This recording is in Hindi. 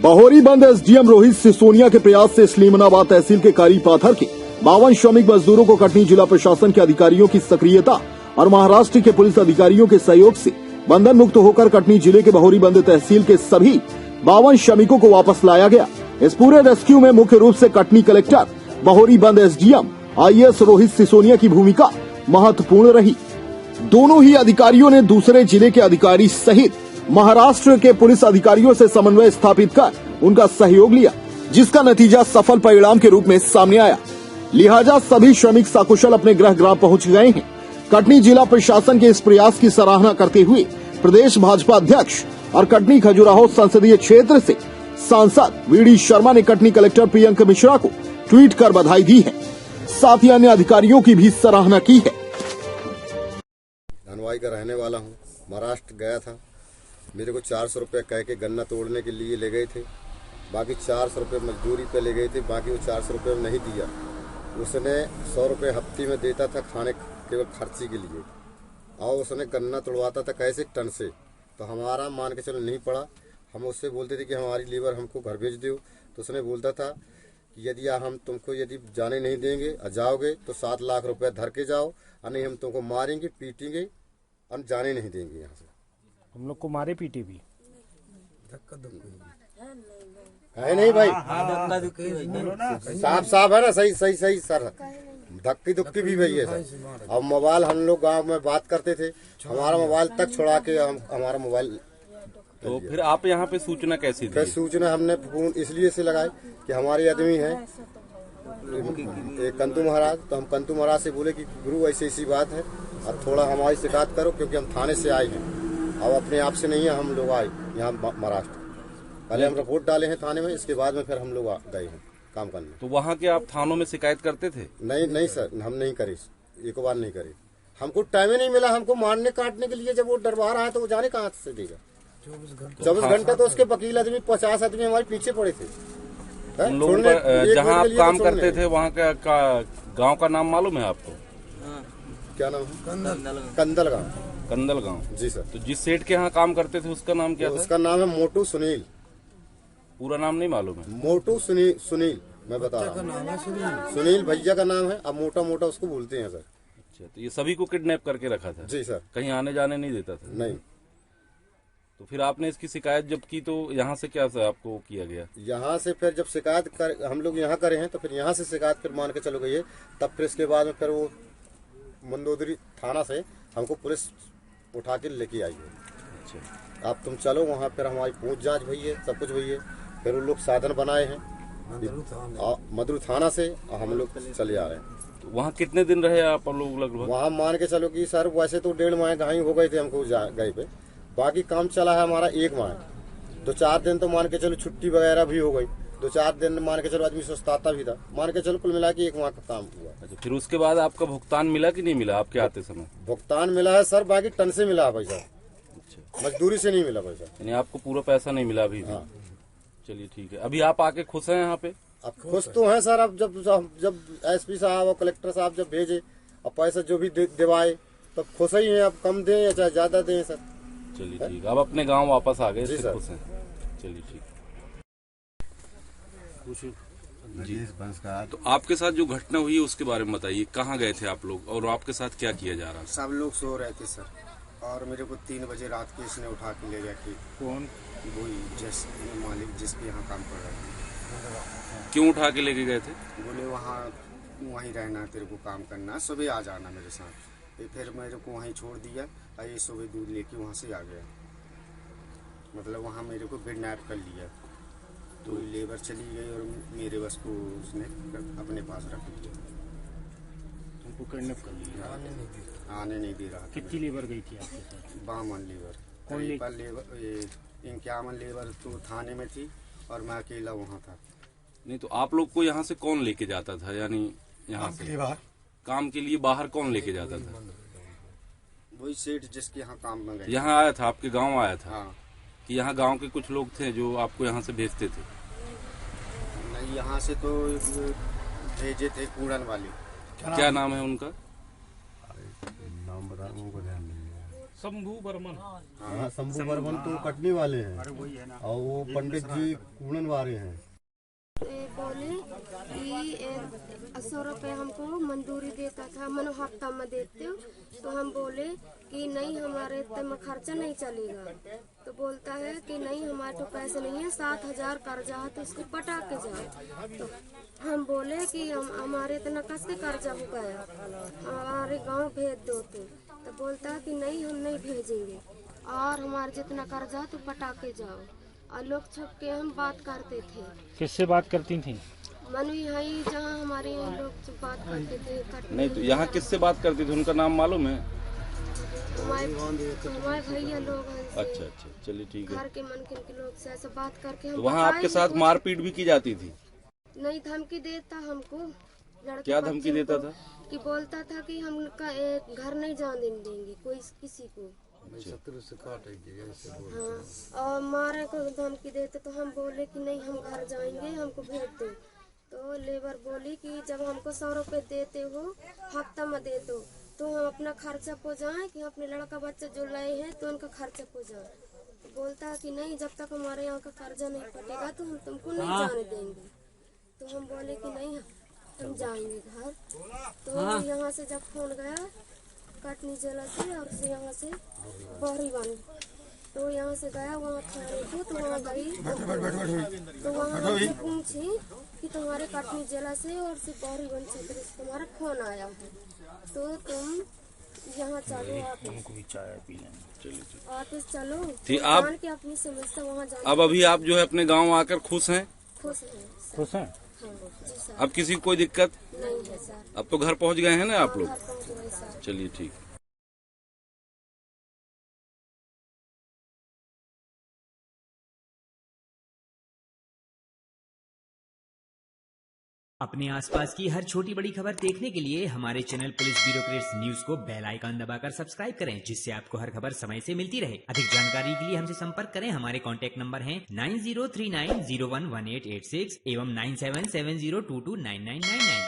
बहोरी बंद एसडीएम रोहित सिसोनिया के प्रयास से स्लीमनाबाद तहसील के कारी पाथर के 52 श्रमिक मजदूरों को कटनी जिला प्रशासन के अधिकारियों की सक्रियता और महाराष्ट्र के पुलिस अधिकारियों के सहयोग से बंधन मुक्त होकर कटनी जिले के बहोरी बंद तहसील के सभी 52 श्रमिकों को वापस लाया गया। इस पूरे रेस्क्यू में मुख्य रूप से कटनी कलेक्टर, बहोरी बंद एसडीएम आईएएस रोहित सिसोनिया की भूमिका महत्वपूर्ण रही। दोनों ही अधिकारियों ने दूसरे जिले के अधिकारी सहित महाराष्ट्र के पुलिस अधिकारियों से समन्वय स्थापित कर उनका सहयोग लिया, जिसका नतीजा सफल परिणाम के रूप में सामने आया। लिहाजा सभी श्रमिक सकुशल अपने गृह ग्राम पहुंच गए हैं। कटनी जिला प्रशासन के इस प्रयास की सराहना करते हुए प्रदेश भाजपा अध्यक्ष और कटनी खजुराहो संसदीय क्षेत्र से सांसद वीडी शर्मा ने कटनी कलेक्टर प्रियंक मिश्रा को ट्वीट कर बधाई दी है, साथ ही अन्य अधिकारियों की भी सराहना की है। धनवाई का रहने वाला हूँ, महाराष्ट्र गया था। मेरे को 400 रुपये कह के गन्ना तोड़ने के लिए ले गए थे, बाकी 400 रुपये मजदूरी पे ले गए थे, बाकी वो 400 रुपये नहीं दिया। उसने 100 रुपये हफ्ते में देता था खाने केवल खर्ची के लिए, और उसने गन्ना तोड़वाता था कैसे टन से। तो हमारा मान के चलो नहीं पड़ा। हम उससे बोलते थे कि हमारी लेबर हमको घर भेज दो, तो उसने बोलता था कि यदि हम तुमको यदि जाने नहीं देंगे और जाओगे तो 7 लाख रुपये धर के जाओ, और नहीं हम तुमको मारेंगे पीटेंगे और जाने नहीं देंगे यहाँ से। हम लोग को मारे पीटे भी है नहीं भाई, साफ है ना, सही सर, धक्की दुक्की भी भई है सर। अब मोबाइल हम लोग गांव में बात करते थे, हमारा मोबाइल तक छुड़ा के हमारा मोबाइल। तो फिर आप यहाँ पे सूचना कैसी दी? सूचना हमने फोन इसलिए से लगाई कि हमारे आदमी है कंतु महाराज, तो हम कंतु महाराज से बोले कि गुरु ऐसी बात है, अब थोड़ा हमारी शिकायत करो, क्योंकि हम थाने से आए हैं, अब अपने आप से नहीं है, हम लोग आए यहाँ महाराष्ट्र। पहले हम रिपोर्ट डाले हैं थाने में, इसके बाद में फिर हम लोग गए हैं काम करने। तो वहाँ के आप थानों में शिकायत करते थे? नहीं सर, हम नहीं करे, एक बार नहीं करे। हमको टाइम ही नहीं मिला, हमको मारने काटने के लिए। जब वो डरवा रहा है तो वो जाने कहाँ से देगा? 24 घंटे तो उसके वकील आदमी 50 आदमी हमारे पीछे पड़े थे। जहाँ आप काम करते थे वहाँ का गाँव का नाम मालूम है आपको? क्या नाम है? कंदल गाँव। कंदल गाँव जी सर। तो जिस सेठ के यहाँ काम करते थे उसका नाम क्या था? उसका नाम है मोटू सुनील। पूरा नाम नहीं मालूम है? मोटू सुनील मैं बता रहा हूँ। सुनील भैया का नाम है, अब मोटा उसको बोलते हैं सर। अच्छा, तो ये सभी को किडनैप करके रखा था? जी सर। कहीं आने जाने नहीं देता था? नहीं। तो फिर आपने इसकी शिकायत जब की तो यहाँ से क्या आपको किया गया? यहाँ से फिर जब शिकायत हम लोग यहाँ करे हैं, तो फिर यहाँ से शिकायत फिर मान के चलो गई है। तब फिर इसके बाद में फिर वो मंदोदरी थाना से हमको पुलिस उठा के लेके आई है। अच्छा, अब तुम चलो वहाँ, फिर हमारी पूछ जांच भई है, सब कुछ भई है। फिर वो लोग साधन बनाए हैं मधुर थाना से, और हम लोग चले आ रहे हैं। तो वहाँ कितने दिन रहे आप लोग लगभग? वहाँ मान के चलो कि सर वैसे तो 1.5 माह कहीं हो गए थे हमको गए पे, बाकी काम चला है हमारा 1 माह। 2-4 दिन तो मान के चलो छुट्टी वगैरह भी हो गई, 2-4 दिन मान के चलो आदमी सुस्ताता भी था, मान के चलो कुल मिला के 1 माह का काम हुआ। अच्छा, फिर उसके बाद आपका भुगतान मिला कि नहीं मिला आपके आते समय? भुगतान मिला है सर, बाकी टन से मिला है पैसा। अच्छा, मजदूरी से नहीं मिला पैसा। यानी आपको पूरा पैसा नहीं मिला अभी? हाँ। चलिए ठीक है। अभी आप आके खुश हैं यहाँ पे? अब खुश तो हैं सर। अब जब एसपी साहब और कलेक्टर साहब जब भेजे और पैसा जो भी दिवाए तब खुश ही हैं। अब कम दें या चाहे ज्यादा दें सर। चलिए ठीक है। अब अपने गांव वापस आ गए? जी सर। खुश हैं? चलिए ठीक। तो आपके साथ जो घटना हुई है उसके बारे में बताइए। कहाँ गए थे आप लोग और आपके साथ क्या किया जा रहा था? सब लोग सो रहे थे सर, और मेरे को 3 बजे रात के इसने उठा के ले गया कि कौन? वही जिस मालिक जिसके यहाँ काम कर रहा है। क्यों उठा के लेके गए थे? बोले वहीं रहना, तेरे को काम करना, सुबह आ जाना मेरे साथ। फिर मेरे को वहीं छोड़ दिया, और ये सुबह दूध लेके वहाँ से आ गया। मतलब वहाँ मेरे को किडनैप कर लिया। तो लेबर चली गई और मेरे बस को उसने अपने पास रख लिया। तुमको किडनैप कर लिया? आने नहीं दे रहा। कितनी लेबर गई थी आपके साथ? 52 लेबर। कौन लेबर? 51 लेबर तो थाने में थी और मैं अकेला वहाँ था। नहीं, तो आप लोग को यहाँ से कौन लेके जाता था? यानी यहाँ से काम के लिए बाहर कौन लेके जाता था? वही सेठ जिसके यहाँ काम में गए। यहाँ आया था, आपके गांव आया था? हाँ। कि यहाँ गांव के कुछ लोग थे जो आपको यहाँ से भेजते थे? नहीं, यहाँ से तो भेजे थे कूड़न वाले। क्या नाम है उनका? नाम बता, उनको ध्यान नहीं है। शंभू बर्मन। हाँ, शंभू बर्मन तो कटनी वाले हैं और वो पंडित जी कूड़न वाले हैं। बोले कि 100 रुपये हमको मंजूरी देता था, मनो हफ्ता में देते हो। तो हम बोले कि नहीं, हमारे इतने में खर्चा नहीं चलेगा। तो बोलता है कि नहीं, हमारे तो पैसे नहीं है, 7,000 कर्जा है तो उसको पटा के जाओ। तो हम बोले कि हमारे इतना कैसे कर्जा हो गया, हमारे गांव भेज दो। तो बोलता है कि नहीं, हम नहीं भेजेंगे और हमारे जितना कर्जा तो पटा के जाओ। और लोग छुप के हम बात करते थे। किससे बात करती थी? मनु यही जहाँ हमारे यहाँ लोग बात करते थे। नहीं तो यहाँ किससे बात करती थी, उनका नाम मालूम है? हमारे भैया लोग हैं। अच्छा अच्छा, चलिए ठीक है। घर के मन के लोग से ऐसे बात करके हम तो वहाँ आपके साथ मारपीट भी की जाती थी? नहीं, धमकी देता हमको। लड़के क्या धमकी देता था? कि बोलता था कि हम घर नहीं जाने देंगे कोई किसी को। शत्रु से काटेंगे ऐसे बोलते हैं। हाँ, और मारे को धमकी देते। तो हम बोले कि नहीं, हम घर जाएंगे, हमको भेज दो। तो लेबर बोली कि जब हमको 100 रुपये देते हो, हफ्ता में दे दो, तो हम अपना खर्चा पो जाए कि अपने लड़का बच्चा जो लाए हैं तो उनका खर्चा पो जाए। तो बोलता है कि नहीं, जब तक हमारे यहाँ का कर्जा नहीं पटेगा तो हम तुमको नहीं जाने देंगे। तो हम बोले कि नहीं, हम जाएंगे घर। तो यहाँ से जब फोन गया कटनी जिला से और यहाँ से बहरी बन, तो यहाँ से गया वहाँ थाने को। तो वहाँ गई तो वहाँ हमसे पूछी कि तुम्हारे कटनी जिला से और से बहरी बन क्षेत्र से तुम्हारा फोन आया है, तो तुम यहाँ चलो, ऑफिस चलो। आप की अपनी समस्या वहाँ जा। अब अभी आप जो है अपने गाँव आकर खुश हैं? खुश हैं। खुश हैं? हाँ जी सर। अब किसी को कोई दिक्कत नहीं है सर। अब तो घर पहुँच गए हैं ना आप लोग? घर पहुँच गए सर। चलिए ठीक है। अपने आसपास की हर छोटी बड़ी खबर देखने के लिए हमारे चैनल पुलिस ब्यूरोक्रेट्स न्यूज को बेल आइकन दबाकर सब्सक्राइब करें, जिससे आपको हर खबर समय से मिलती रहे। अधिक जानकारी के लिए हमसे संपर्क करें। हमारे कॉन्टैक्ट नंबर हैं 9039011886 एवं 9770229999।